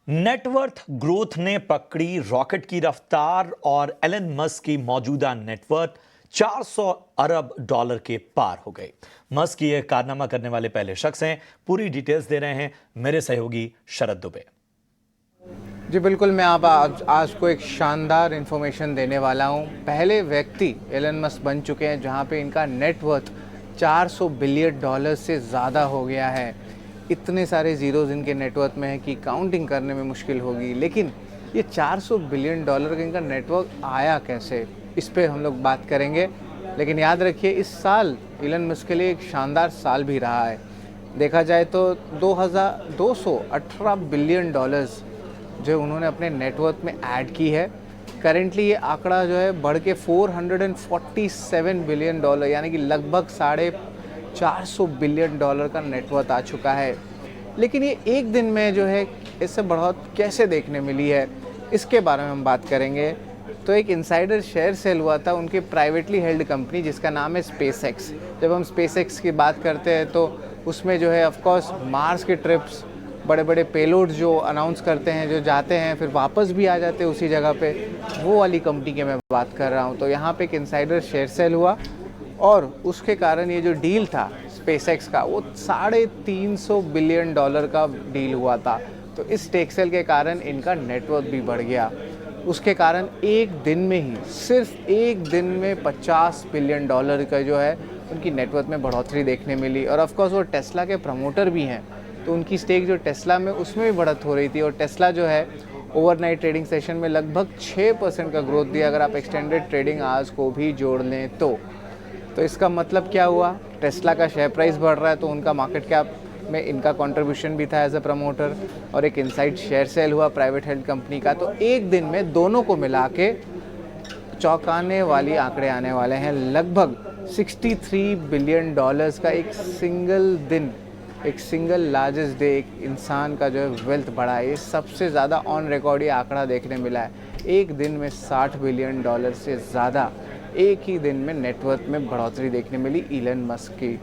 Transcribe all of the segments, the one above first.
Net worth growth ने पकड़ी rocket की रफ्तार और एलन मस्क की मौजूदा नेटवर्थ 400 अरब डॉलर के पार हो गई। मस्क ये कारनामा करने वाले पहले शख्स हैं। पूरी डिटेल्स दे रहे हैं मेरे सहयोगी शरद दुबे। जी बिल्कुल, मैं आज को एक शानदार इन्फॉर्मेशन देने वाला हूँ। पहले व्यक्ति एलन मस्क बन चुके हैं जहाँ पे इनका नेटवर्थ 400 बिलियन डॉलर से ज़्यादा हो गया है। इतने सारे ज़ीरोज़ इनके नेटवर्थ में है कि काउंटिंग करने में मुश्किल होगी। लेकिन ये 400 बिलियन डॉलर का इनका नेटवर्क आया कैसे, इस पे हम लोग बात करेंगे। लेकिन याद रखिए, इस साल एलन मस्क के लिए एक शानदार साल भी रहा है। देखा जाए तो 218 बिलियन डॉलर्स जो उन्होंने अपने नेटवर्थ में ऐड की है। करेंटली ये आंकड़ा जो है बढ़ के 447 बिलियन डॉलर यानी कि लगभग 450 बिलियन डॉलर का नेटवर्थ आ चुका है। लेकिन ये एक दिन में जो है इससे बढ़ोत कैसे देखने मिली है, इसके बारे में हम बात करेंगे। तो एक इनसाइडर शेयर सेल हुआ था उनके प्राइवेटली हेल्ड कंपनी जिसका नाम है स्पेसएक्स। जब हम स्पेसएक्स की बात करते हैं तो उसमें जो है ऑफकोर्स मार्स के ट्रिप्स, बड़े बड़े पेलोड जो अनाउंस करते हैं, जो जाते हैं फिर वापस भी आ जाते हैं उसी जगह पे, वो वाली कंपनी की मैं बात कर रहा हूँ। तो यहाँ पे एक इनसाइडर शेयर सेल हुआ और उसके कारण ये जो डील था स्पेसएक्स का, वो 350 बिलियन डॉलर का डील हुआ था। तो इस स्टेक सेल के कारण इनका नेटवर्थ भी बढ़ गया। उसके कारण एक दिन में ही, सिर्फ एक दिन में 50 बिलियन डॉलर का जो है उनकी नेटवर्थ में बढ़ोतरी देखने मिली। और ऑफकोर्स वो टेस्ला के प्रमोटर भी हैं, तो उनकी स्टेक जो टेस्ला में, उसमें भी बढ़त हो रही थी। और टेस्ला जो है ओवरनाइट ट्रेडिंग सेशन में लगभग 6% का ग्रोथ दिया, अगर आप एक्सटेंडेड ट्रेडिंग आवर्स को भी जोड़ लें तो इसका मतलब क्या हुआ, टेस्ला का शेयर प्राइस बढ़ रहा है तो उनका मार्केट कैप में इनका कंट्रीब्यूशन भी था एज अ प्रमोटर। और एक इनसाइड शेयर सेल हुआ प्राइवेट हेल्थ कंपनी का। तो एक दिन में दोनों को मिला के चौंकाने वाली आंकड़े आने वाले हैं। लगभग 63 बिलियन डॉलर्स का एक सिंगल दिन, एक सिंगल लार्जेस्ट डे एक इंसान का जो है वेल्थ बढ़ा है। ये सबसे ज़्यादा ऑन रिकॉर्ड ये आंकड़ा देखने मिला है। एक दिन में 60 बिलियन डॉलर से ज़्यादा एक ही दिन में नेटवर्थ में बढ़ोतरी देखने मिली एलन मस्क की।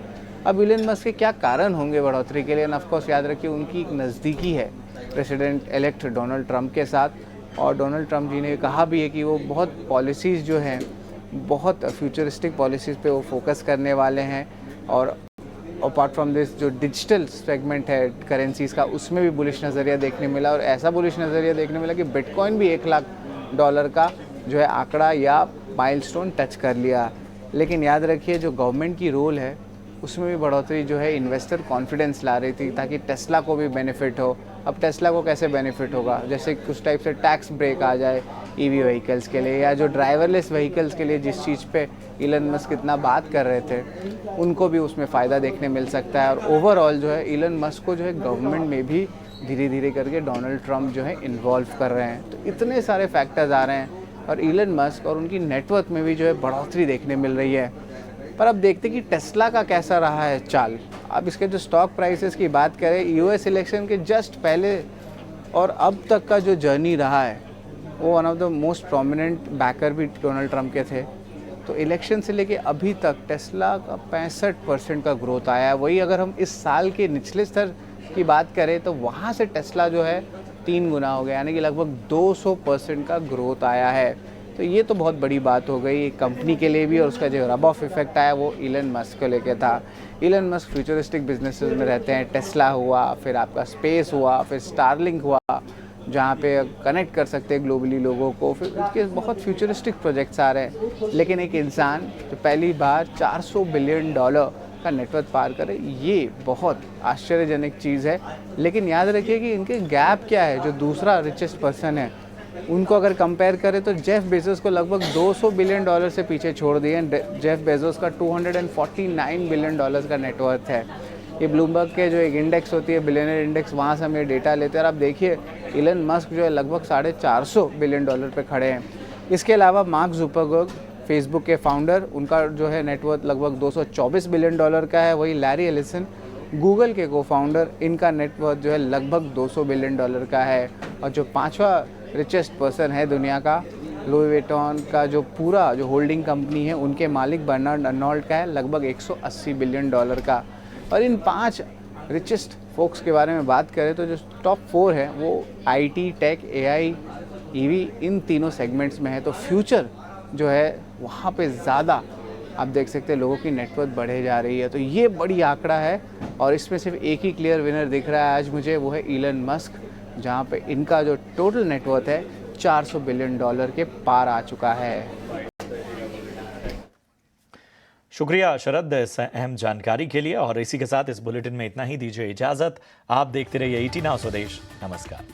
अब एलन मस्क के क्या कारण होंगे बढ़ोतरी के लिए? ऑफकोर्स याद रखिए, उनकी एक नज़दीकी है प्रेसिडेंट इलेक्ट डोनाल्ड ट्रंप के साथ। और डोनाल्ड ट्रंप जी ने कहा भी है कि वो बहुत पॉलिसीज़ जो हैं, बहुत फ्यूचरिस्टिक पॉलिसीज़ पे वो फोकस करने वाले हैं। और अपार्ट फ्रॉम दिस, जो डिजिटल सेगमेंट है करेंसीज़ का, उसमें भी बुलिश नज़रिया देखने मिला। और ऐसा बुलिश नज़रिया देखने मिला कि बिटकॉइन भी 1 लाख डॉलर का जो है आंकड़ा या माइलस्टोन टच कर लिया। लेकिन याद रखिए, जो गवर्नमेंट की रोल है उसमें भी बढ़ोतरी जो है इन्वेस्टर कॉन्फिडेंस ला रही थी ताकि टेस्ला को भी बेनिफिट हो। अब टेस्ला को कैसे बेनिफिट होगा? जैसे कुछ टाइप से टैक्स ब्रेक आ जाए ईवी व्हीकल्स के लिए, या जो ड्राइवरलेस व्हीकल्स के लिए जिस चीज़ पे एलन मस्क इतना बात कर रहे थे, उनको भी उसमें फ़ायदा देखने मिल सकता है। और ओवरऑल जो है एलन मस्क को जो है गवर्नमेंट में भी धीरे धीरे करके डोनाल्ड ट्रंप जो है इन्वॉल्व कर रहे हैं। तो इतने सारे फैक्टर्स आ रहे हैं और एलन मस्क और उनकी नेटवर्थ में भी जो है बढ़ोतरी देखने मिल रही है। पर अब देखते कि टेस्ला का कैसा रहा है चाल। अब इसके जो स्टॉक प्राइसेस की बात करें, यूएस इलेक्शन के जस्ट पहले और अब तक का जो जर्नी रहा है, वो one of the most prominent backer भी डोनाल्ड ट्रंप के थे। तो इलेक्शन से लेके अभी तक टेस्ला का 65% का ग्रोथ आया है। वही अगर हम इस साल के निचले स्तर की बात करें तो वहाँ से टेस्ला जो है 3 गुना हो गया, यानी कि लगभग 200% का ग्रोथ आया है। तो ये तो बहुत बड़ी बात हो गई कंपनी के लिए भी। और उसका जो रब ऑफ इफेक्ट आया वो एलन मस्क को लेके था। एलन मस्क फ्यूचरिस्टिक बिजनेसेस में रहते हैं। टेस्ला हुआ, फिर आपका स्पेस हुआ, फिर स्टारलिंक हुआ जहाँ पे कनेक्ट कर सकते हैं ग्लोबली लोगों को। फिर उसके बहुत फ्यूचरिस्टिक प्रोजेक्ट्स आ रहे हैं। लेकिन एक इंसान जो पहली बार 400 बिलियन डॉलर का नेटवर्थ पार करे, ये बहुत आश्चर्यजनक चीज़ है। लेकिन याद रखिए कि इनके गैप क्या है। जो दूसरा रिचेस्ट पर्सन है उनको अगर कंपेयर करें तो जेफ बेजोस को लगभग 200 बिलियन डॉलर से पीछे छोड़ दिए। जेफ बेजोस का 249 बिलियन डॉलर्स का नेटवर्थ है। ये ब्लूमबर्ग के जो एक इंडेक्स होती है, बिलियनर इंडेक्स, वहाँ से हम ये डेटा लेते हैं। और आप देखिए एलन मस्क जो है लगभग 450 बिलियन डॉलर पे खड़े हैं। इसके अलावा मार्क जुकरबर्ग, फेसबुक के फाउंडर, उनका जो है नेटवर्थ लगभग 224 बिलियन डॉलर का है। वही लैरी एलिसन, गूगल के को फाउंडर, इनका नेटवर्थ जो है लगभग 200 बिलियन डॉलर का है। और जो 5वां रिचेस्ट पर्सन है दुनिया का, लुई विटॉन का जो पूरा जो होल्डिंग कंपनी है, उनके मालिक बर्नार्ड अर्नोल्ड का है लगभग 180 बिलियन डॉलर का। और इन 5 रिचेस्ट फोक्स के बारे में बात करें तो जो टॉप 4 है वो आईटी, टेक, एआई, ईवी इन तीनों सेगमेंट्स में है। तो फ्यूचर जो है वहाँ पे ज़्यादा आप देख सकते हैं लोगों की नेटवर्थ बढ़े जा रही है। तो ये बड़ी आंकड़ा है और इसमें सिर्फ एक ही क्लियर विनर दिख रहा है आज मुझे, वो है इलन मस्क, जहाँ पे इनका जो टोटल नेटवर्थ है $400 बिलियन के पार आ चुका है। शुक्रिया शरद इस अहम जानकारी के लिए। और इसी के साथ इस बुलेटिन में इतना ही। दीजिए इजाजत। आप देखते रहिए 18 स्वदेश। नमस्कार।